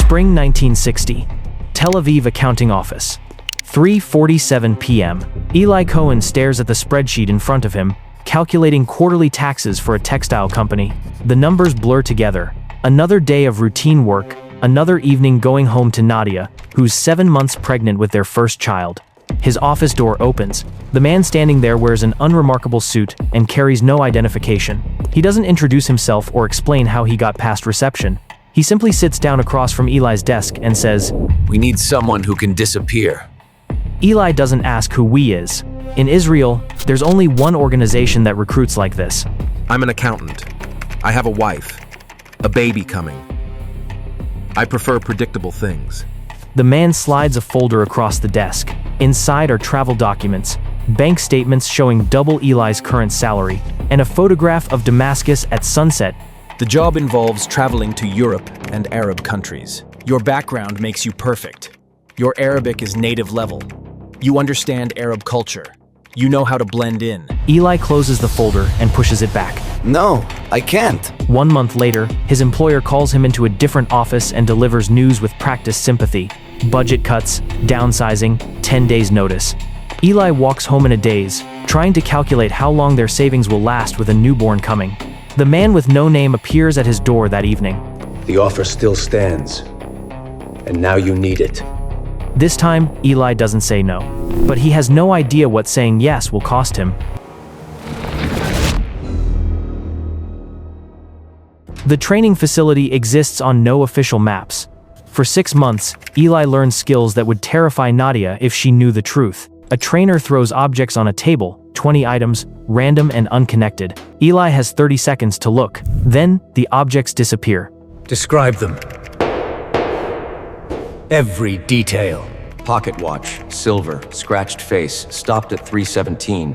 Spring 1960. Tel Aviv accounting office. 3:47 p.m. Eli Cohen stares at the spreadsheet in front of him, calculating quarterly taxes for a textile company. The numbers blur together. Another day of routine work, another evening going home to Nadia, who's 7 months pregnant with their first child. His office door opens. The man standing there wears an unremarkable suit and carries no identification. He doesn't introduce himself or explain how he got past reception. He simply sits down across from Eli's desk and says, "We need someone who can disappear." Eli doesn't ask who we is. In Israel, there's only one organization that recruits like this. I'm an accountant. I have a wife, a baby coming. I prefer predictable things. The man slides a folder across the desk. Inside are travel documents, bank statements showing double Eli's current salary, and a photograph of Damascus at sunset. The job involves traveling to Europe and Arab countries. Your background makes you perfect. Your Arabic is native level. You understand Arab culture. You know how to blend in. Eli closes the folder and pushes it back. No, I can't. 1 month later, his employer calls him into a different office and delivers news with practiced sympathy. Budget cuts, downsizing, 10 days notice. Eli walks home in a daze, trying to calculate how long their savings will last with a newborn coming. The man with no name appears at his door that evening. The offer still stands, and now you need it. This time, Eli doesn't say no, but he has no idea what saying yes will cost him. The training facility exists on no official maps. For 6 months, Eli learned skills that would terrify Nadia if she knew the truth. A trainer throws objects on a table, 20 items, random and unconnected. Eli has 30 seconds to look. Then, the objects disappear. Describe them. Every detail. Pocket watch, silver, scratched face, stopped at 3:17.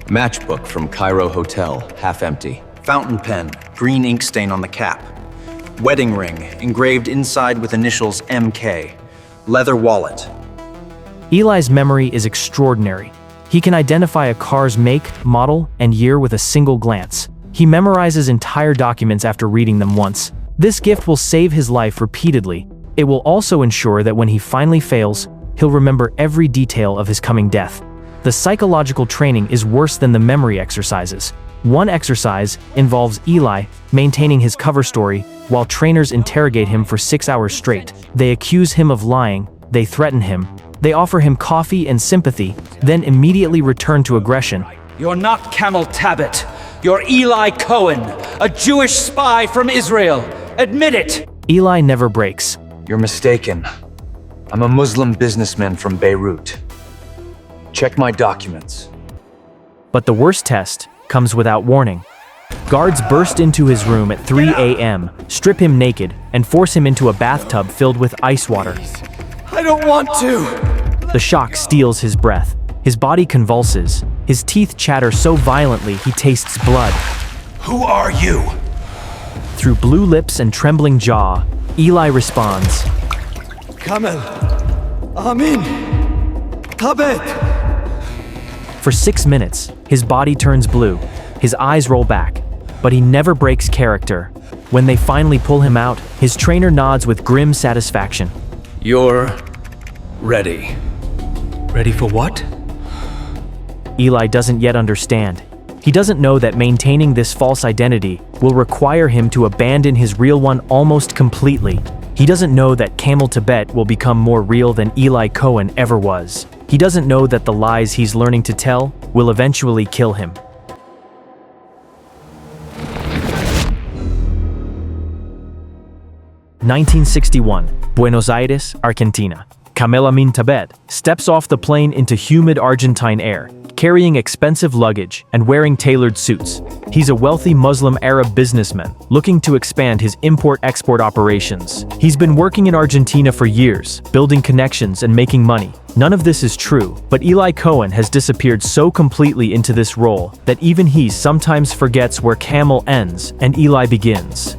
Matchbook from Cairo Hotel, half empty. Fountain pen, green ink stain on the cap. Wedding ring, engraved inside with initials MK. Leather wallet. Eli's memory is extraordinary. He can identify a car's make, model, and year with a single glance. He memorizes entire documents after reading them once. This gift will save his life repeatedly. It will also ensure that when he finally fails, he'll remember every detail of his coming death. The psychological training is worse than the memory exercises. One exercise involves Eli maintaining his cover story while trainers interrogate him for 6 hours straight. They accuse him of lying, they threaten him, they offer him coffee and sympathy, then immediately return to aggression. You're not Camel Tabit. You're Eli Cohen, a Jewish spy from Israel. Admit it! Eli never breaks. You're mistaken. I'm a Muslim businessman from Beirut. Check my documents. But the worst test comes without warning. Guards burst into his room at 3 a.m., strip him naked, and force him into a bathtub filled with ice water. I don't want to! The shock steals his breath. His body convulses. His teeth chatter so violently he tastes blood. Who are you? Through blue lips and trembling jaw, Eli responds. Kamel. Amin. Tabet. For 6 minutes, his body turns blue. His eyes roll back, but he never breaks character. When they finally pull him out, his trainer nods with grim satisfaction. You're ready. Ready for what? Eli doesn't yet understand. He doesn't know that maintaining this false identity will require him to abandon his real one almost completely. He doesn't know that Camel Tabet will become more real than Eli Cohen ever was. He doesn't know that the lies he's learning to tell will eventually kill him. (1961) Buenos Aires, Argentina. Camel Amin Tabet steps off the plane into humid Argentine air, carrying expensive luggage and wearing tailored suits. He's a wealthy Muslim Arab businessman looking to expand his import-export operations. He's been working in Argentina for years, building connections and making money. None of this is true, but Eli Cohen has disappeared so completely into this role that even he sometimes forgets where Camel ends and Eli begins.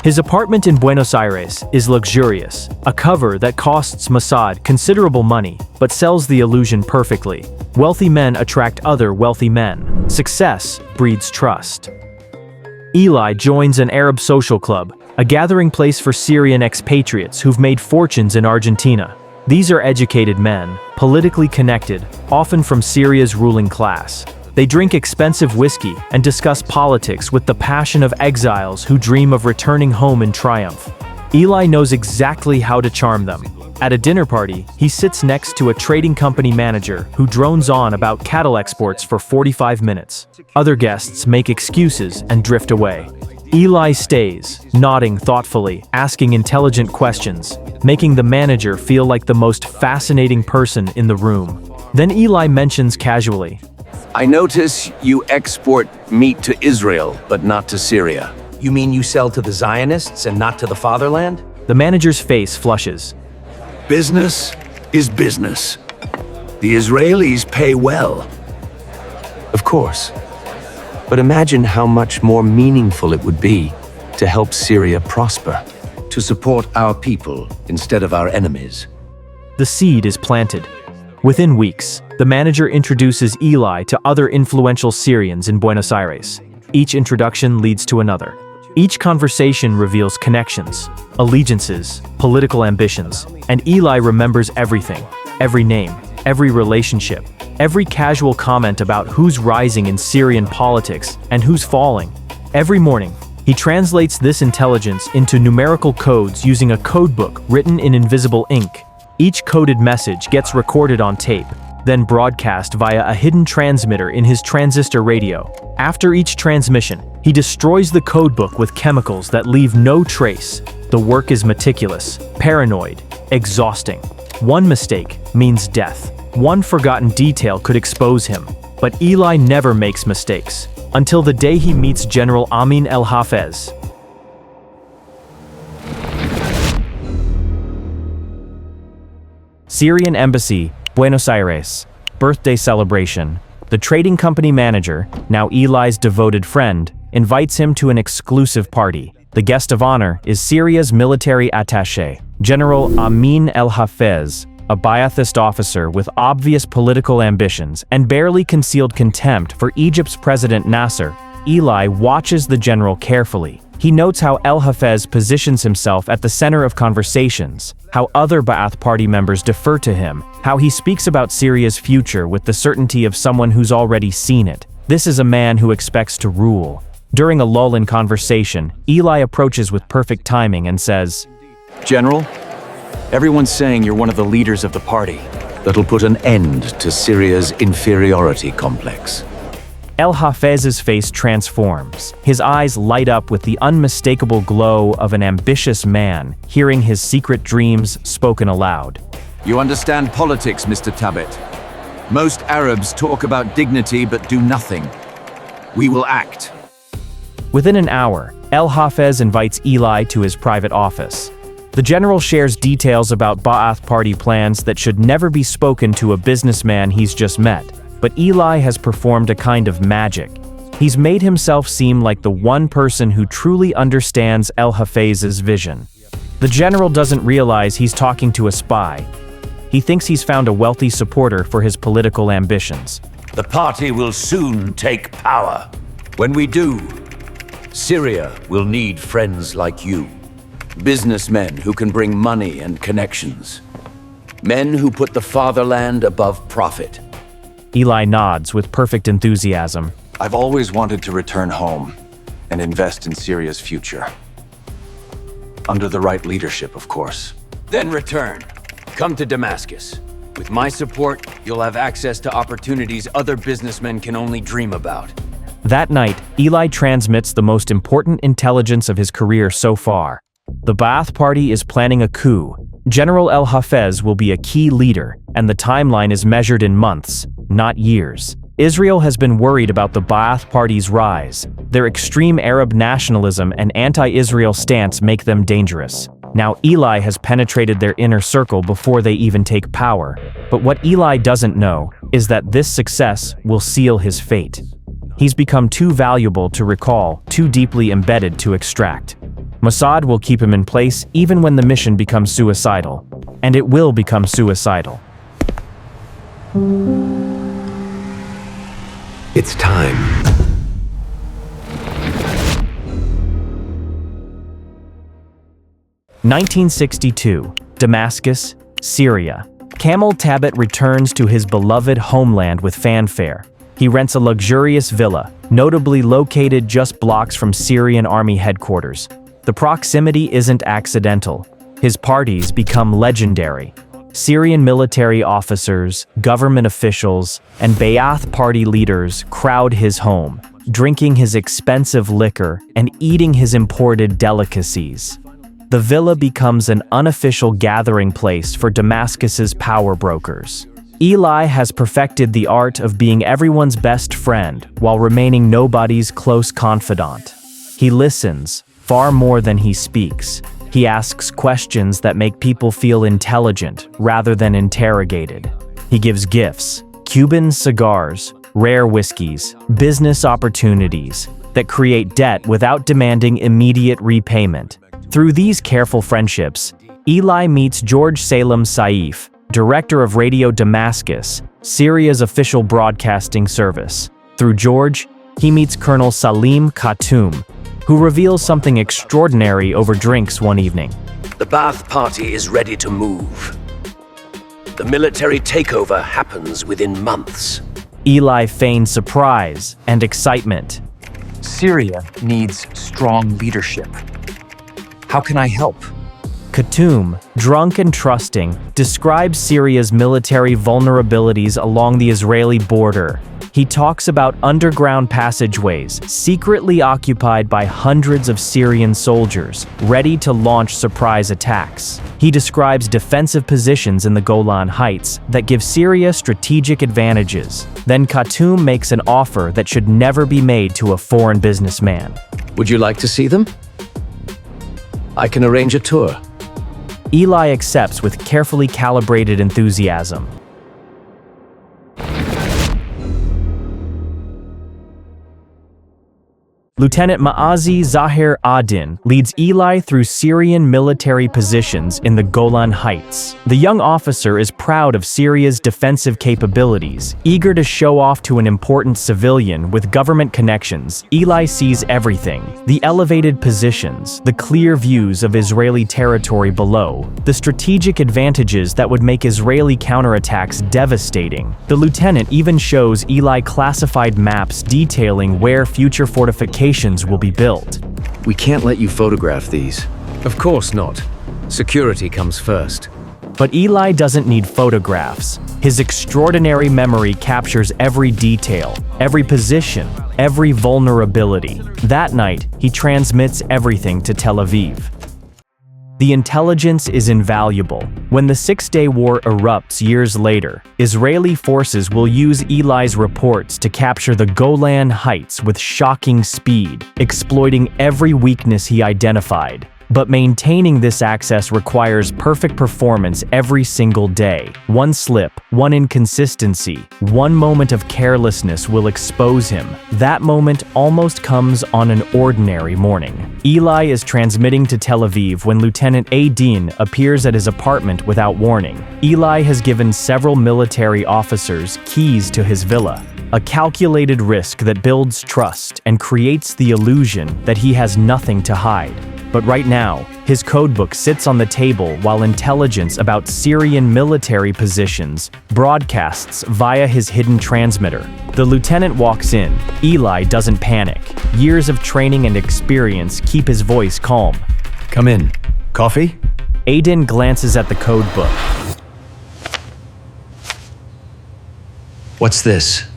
His apartment in Buenos Aires is luxurious, a cover that costs Mossad considerable money, but sells the illusion perfectly. Wealthy men attract other wealthy men. Success breeds trust. Eli joins an Arab social club, a gathering place for Syrian expatriates who've made fortunes in Argentina. These are educated men, politically connected, often from Syria's ruling class. They drink expensive whiskey and discuss politics with the passion of exiles who dream of returning home in triumph. Eli knows exactly how to charm them. At a dinner party, he sits next to a trading company manager who drones on about cattle exports for 45 minutes. Other guests make excuses and drift away. Eli stays, nodding thoughtfully, asking intelligent questions, making the manager feel like the most fascinating person in the room. Then Eli mentions casually, I notice you export meat to Israel, but not to Syria. You mean you sell to the Zionists and not to the fatherland? The manager's face flushes. Business is business. The Israelis pay well. Of course. But imagine how much more meaningful it would be to help Syria prosper, to support our people instead of our enemies. The seed is planted. Within weeks, the manager introduces Eli to other influential Syrians in Buenos Aires. Each introduction leads to another. Each conversation reveals connections, allegiances, political ambitions, and Eli remembers everything, every name, every relationship, every casual comment about who's rising in Syrian politics and who's falling. Every morning, he translates this intelligence into numerical codes using a codebook written in invisible ink. Each coded message gets recorded on tape, then broadcast via a hidden transmitter in his transistor radio. After each transmission, he destroys the codebook with chemicals that leave no trace. The work is meticulous, paranoid, exhausting. One mistake means death. One forgotten detail could expose him. But Eli never makes mistakes, until the day he meets General Amin El-Hafez. Syrian Embassy, Buenos Aires. Birthday celebration. The trading company manager, now Eli's devoted friend, invites him to an exclusive party. The guest of honor is Syria's military attaché, General Amin El-Hafez, a Ba'athist officer with obvious political ambitions and barely concealed contempt for Egypt's President Nasser. Eli watches the general carefully. He notes how El-Hafez positions himself at the center of conversations, how other Ba'ath Party members defer to him, how he speaks about Syria's future with the certainty of someone who's already seen it. This is a man who expects to rule. During a lull in conversation, Eli approaches with perfect timing and says, General, everyone's saying you're one of the leaders of the party. That'll put an end to Syria's inferiority complex. El-Hafez's face transforms. His eyes light up with the unmistakable glow of an ambitious man, hearing his secret dreams spoken aloud. You understand politics, Mr. Tabet. Most Arabs talk about dignity but do nothing. We will act. Within an hour, El-Hafez invites Eli to his private office. The general shares details about Ba'ath Party plans that should never be spoken to a businessman he's just met. But Eli has performed a kind of magic. He's made himself seem like the one person who truly understands El-Hafez's vision. The general doesn't realize he's talking to a spy. He thinks he's found a wealthy supporter for his political ambitions. The party will soon take power. When we do, Syria will need friends like you. Businessmen who can bring money and connections. Men who put the fatherland above profit. Eli nods with perfect enthusiasm. I've always wanted to return home and invest in Syria's future. Under the right leadership, of course. Then return. Come to Damascus. With my support, you'll have access to opportunities other businessmen can only dream about. That night, Eli transmits the most important intelligence of his career so far. The Ba'ath Party is planning a coup. General El-Hafez will be a key leader, and the timeline is measured in months, not years. Israel has been worried about the Ba'ath Party's rise. Their extreme Arab nationalism and anti-Israel stance make them dangerous. Now Eli has penetrated their inner circle before they even take power. But what Eli doesn't know is that this success will seal his fate. He's become too valuable to recall, too deeply embedded to extract. Mossad will keep him in place even when the mission becomes suicidal. And it will become suicidal. It's time. (1962) Damascus, Syria. Kamel Tabet returns to his beloved homeland with fanfare. He rents a luxurious villa, notably located just blocks from Syrian army headquarters. The proximity isn't accidental. His parties become legendary. Syrian military officers, government officials, and Ba'ath party leaders crowd his home, drinking his expensive liquor and eating his imported delicacies. The villa becomes an unofficial gathering place for Damascus's power brokers. Eli has perfected the art of being everyone's best friend while remaining nobody's close confidant. He listens, far more than he speaks. He asks questions that make people feel intelligent rather than interrogated. He gives gifts, Cuban cigars, rare whiskeys, business opportunities that create debt without demanding immediate repayment. Through these careful friendships, Eli meets George Salem Saif, director of Radio Damascus, Syria's official broadcasting service. Through George, he meets Colonel Salim Khattoum, who reveals something extraordinary over drinks one evening. The Ba'ath Party is ready to move. The military takeover happens within months. Eli feigns surprise and excitement. Syria needs strong leadership. How can I help? Khattoum, drunk and trusting, describes Syria's military vulnerabilities along the Israeli border. He talks about underground passageways secretly occupied by hundreds of Syrian soldiers, ready to launch surprise attacks. He describes defensive positions in the Golan Heights that give Syria strategic advantages. Then Khattoum makes an offer that should never be made to a foreign businessman. Would you like to see them? I can arrange a tour. Eli accepts with carefully calibrated enthusiasm. Lieutenant Ma'azi Zahir Adin leads Eli through Syrian military positions in the Golan Heights. The young officer is proud of Syria's defensive capabilities, eager to show off to an important civilian with government connections. Eli sees everything: the elevated positions, the clear views of Israeli territory below, the strategic advantages that would make Israeli counterattacks devastating. The lieutenant even shows Eli classified maps detailing where future fortifications will be built. We can't let you photograph these. Of course not. Security comes first. But Eli doesn't need photographs. His extraordinary memory captures every detail, every position, every vulnerability. That night, he transmits everything to Tel Aviv. The intelligence is invaluable. When the Six-Day War erupts years later, Israeli forces will use Eli's reports to capture the Golan Heights with shocking speed, exploiting every weakness he identified. But maintaining this access requires perfect performance every single day. One slip, one inconsistency, one moment of carelessness will expose him. That moment almost comes on an ordinary morning. Eli is transmitting to Tel Aviv when Lieutenant Adin appears at his apartment without warning. Eli has given several military officers keys to his villa, a calculated risk that builds trust and creates the illusion that he has nothing to hide. But right now, his codebook sits on the table while intelligence about Syrian military positions broadcasts via his hidden transmitter. The lieutenant walks in. Eli doesn't panic. Years of training and experience keep his voice calm. Come in. Coffee? Adin glances at the codebook. What's this?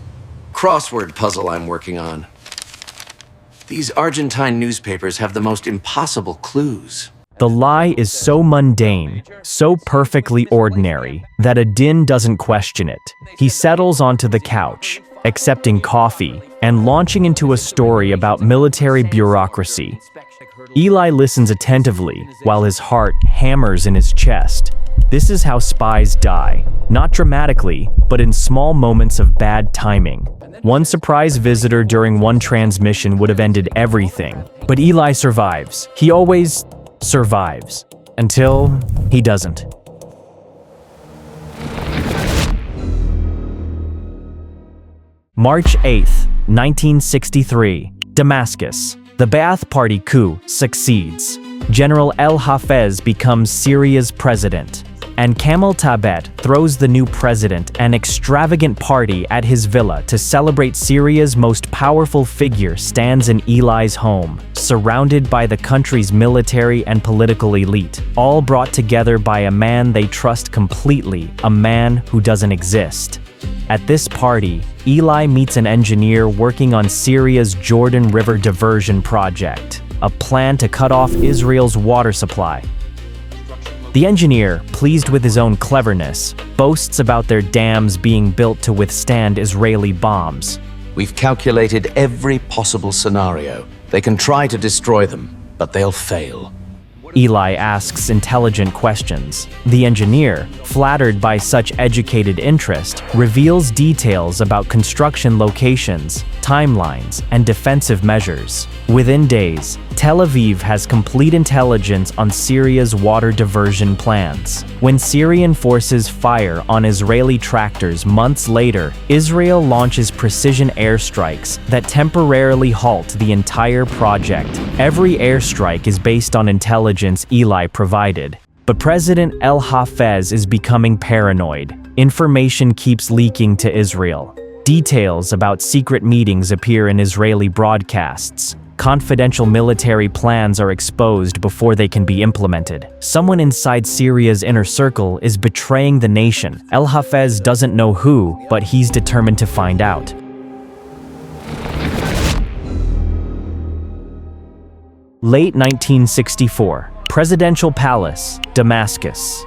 Crossword puzzle I'm working on. These Argentine newspapers have the most impossible clues. The lie is so mundane, so perfectly ordinary, that Adin doesn't question it. He settles onto the couch, accepting coffee, and launching into a story about military bureaucracy. Eli listens attentively, while his heart hammers in his chest. This is how spies die, not dramatically, but in small moments of bad timing. One surprise visitor during one transmission would have ended everything. But Eli survives. He always survives. Until he doesn't. March 8, 1963, Damascus. The Ba'ath Party coup succeeds. General El Hafez becomes Syria's president, and Kamal Tabet throws the new president an extravagant party at his villa to celebrate. Syria's most powerful figure stands in Eli's home, surrounded by the country's military and political elite, all brought together by a man they trust completely, a man who doesn't exist. At this party, Eli meets an engineer working on Syria's Jordan River diversion project, a plan to cut off Israel's water supply. The engineer, pleased with his own cleverness, boasts about their dams being built to withstand Israeli bombs. We've calculated every possible scenario. They can try to destroy them, but they'll fail. Eli asks intelligent questions. The engineer, flattered by such educated interest, reveals details about construction locations, timelines, and defensive measures. Within days, Tel Aviv has complete intelligence on Syria's water diversion plans. When Syrian forces fire on Israeli tractors months later, Israel launches precision airstrikes that temporarily halt the entire project. Every airstrike is based on intelligence Eli provided. But President El Hafez is becoming paranoid. Information keeps leaking to Israel. Details about secret meetings appear in Israeli broadcasts. Confidential military plans are exposed before they can be implemented. Someone inside Syria's inner circle is betraying the nation. El Hafez doesn't know who, but he's determined to find out. Late 1964, Presidential Palace, Damascus.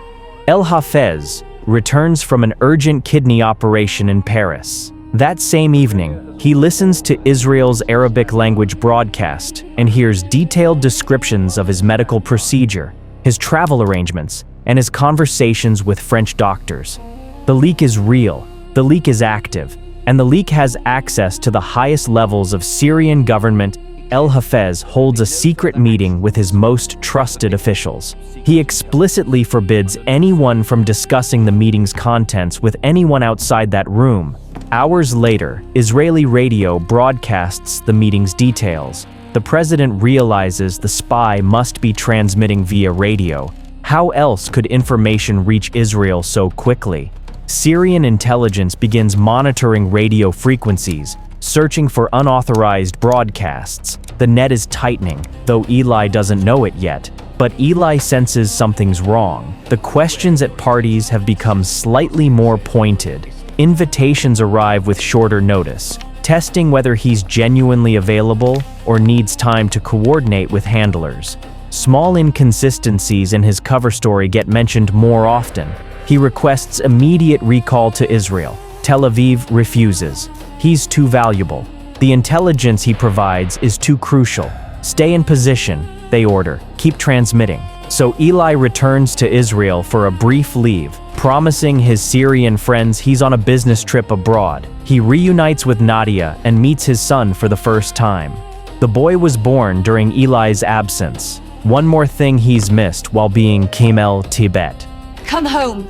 El Hafez returns from an urgent kidney operation in Paris. That same evening, he listens to Israel's Arabic language broadcast and hears detailed descriptions of his medical procedure, his travel arrangements, and his conversations with French doctors. The leak is real, the leak is active, and the leak has access to the highest levels of Syrian government. El Hafez holds a secret meeting with his most trusted officials. He explicitly forbids anyone from discussing the meeting's contents with anyone outside that room. Hours later, Israeli radio broadcasts the meeting's details. The president realizes the spy must be transmitting via radio. How else could information reach Israel so quickly? Syrian intelligence begins monitoring radio frequencies, searching for unauthorized broadcasts. The net is tightening, though Eli doesn't know it yet. But Eli senses something's wrong. The questions at parties have become slightly more pointed. Invitations arrive with shorter notice, testing whether he's genuinely available or needs time to coordinate with handlers. Small inconsistencies in his cover story get mentioned more often. He requests immediate recall to Israel. Tel Aviv refuses. He's too valuable. The intelligence he provides is too crucial. Stay in position, they order. Keep transmitting. So Eli returns to Israel for a brief leave, promising his Syrian friends he's on a business trip abroad. He reunites with Nadia and meets his son for the first time. The boy was born during Eli's absence. One more thing he's missed while being Kamal Tabet. Come home.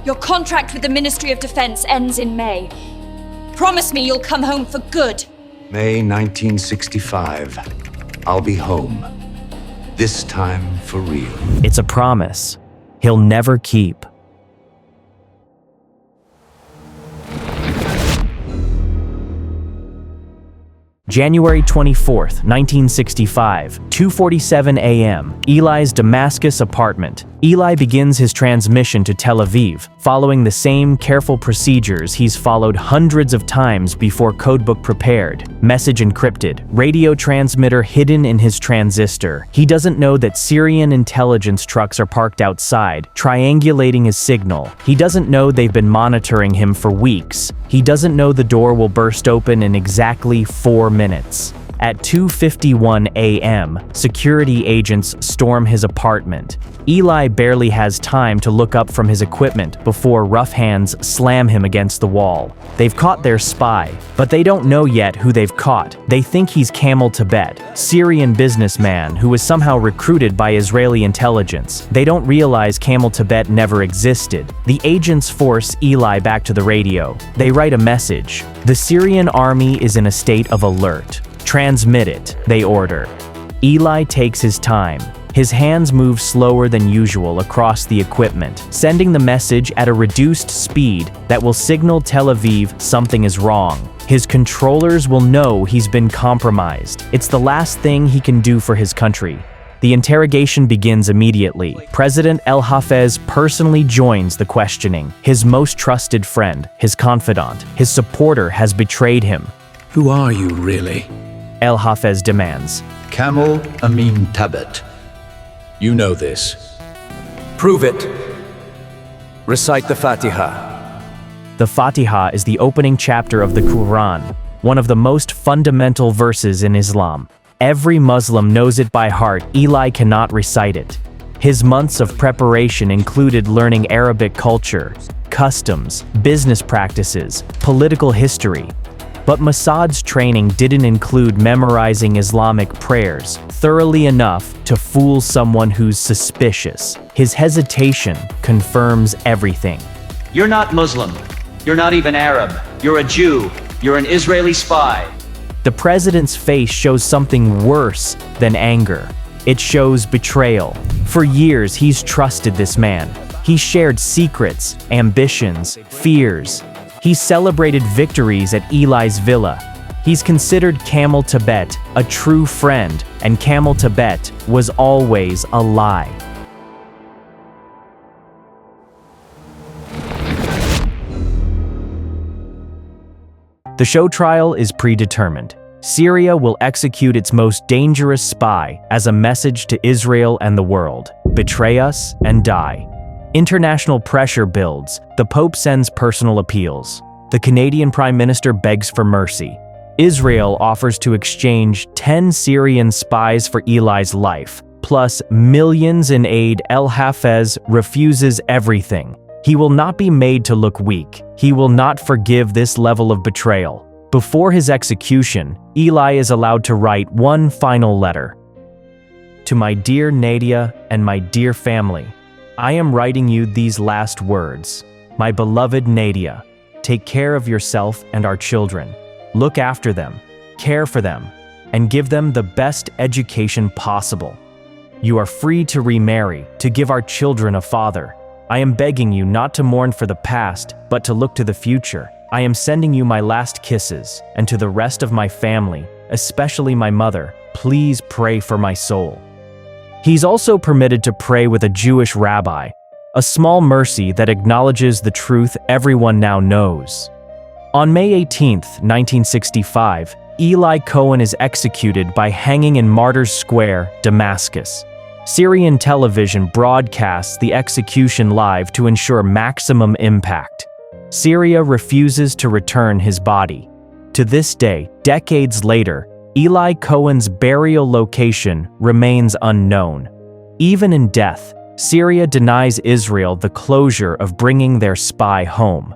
Your contract with the Ministry of Defense ends in May. Promise me you'll come home for good. May 1965. I'll be home. This time for real. It's a promise he'll never keep. January 24th, 1965, 2:47 a.m., Eli's Damascus apartment. Eli begins his transmission to Tel Aviv, following the same careful procedures he's followed hundreds of times before codebook prepared. Message encrypted, radio transmitter hidden in his transistor. He doesn't know that Syrian intelligence trucks are parked outside, triangulating his signal. He doesn't know they've been monitoring him for weeks. He doesn't know the door will burst open in exactly 4 minutes. At 2:51 a.m., security agents storm his apartment. Eli barely has time to look up from his equipment before rough hands slam him against the wall. They've caught their spy, but they don't know yet who they've caught. They think he's Camel Tibet, Syrian businessman who was somehow recruited by Israeli intelligence. They don't realize Camel Tibet never existed. The agents force Eli back to the radio. They write a message. The Syrian army is in a state of alert. Transmit it, they order. Eli takes his time. His hands move slower than usual across the equipment, sending the message at a reduced speed that will signal Tel Aviv something is wrong. His controllers will know he's been compromised. It's the last thing he can do for his country. The interrogation begins immediately. President El Hafez personally joins the questioning. His most trusted friend, his confidant, his supporter has betrayed him. Who are you, really? El Hafez demands. Camel Amin Tabet. You know this. Prove it. Recite the Fatiha. The Fatiha is the opening chapter of the Quran, one of the most fundamental verses in Islam. Every Muslim knows it by heart. Eli cannot recite it. His months of preparation included learning Arabic culture, customs, business practices, political history. But Mossad's training didn't include memorizing Islamic prayers thoroughly enough to fool someone who's suspicious. His hesitation confirms everything. You're not Muslim. You're not even Arab. You're a Jew. You're an Israeli spy. The president's face shows something worse than anger. It shows betrayal. For years, he's trusted this man. He shared secrets, ambitions, fears. He celebrated victories at Eli's villa. He's considered Camel Tibet a true friend, and Camel Tibet was always a lie. The show trial is predetermined. Syria will execute its most dangerous spy as a message to Israel and the world. Betray us and die. International pressure builds. The Pope sends personal appeals. The Canadian Prime Minister begs for mercy. Israel offers to exchange 10 Syrian spies for Eli's life, plus millions in aid. El Hafez refuses everything. He will not be made to look weak. He will not forgive this level of betrayal. Before his execution, Eli is allowed to write one final letter. To my dear Nadia and my dear family, I am writing you these last words. My beloved Nadia, take care of yourself and our children. Look after them, care for them, and give them the best education possible. You are free to remarry, to give our children a father. I am begging you not to mourn for the past, but to look to the future. I am sending you my last kisses, and to the rest of my family, especially my mother, please pray for my soul. He's also permitted to pray with a Jewish rabbi, a small mercy that acknowledges the truth everyone now knows. On May 18, 1965, Eli Cohen is executed by hanging in Martyrs Square, Damascus. Syrian television broadcasts the execution live to ensure maximum impact. Syria refuses to return his body. To this day, decades later, Eli Cohen's burial location remains unknown. Even in death, Syria denies Israel the closure of bringing their spy home.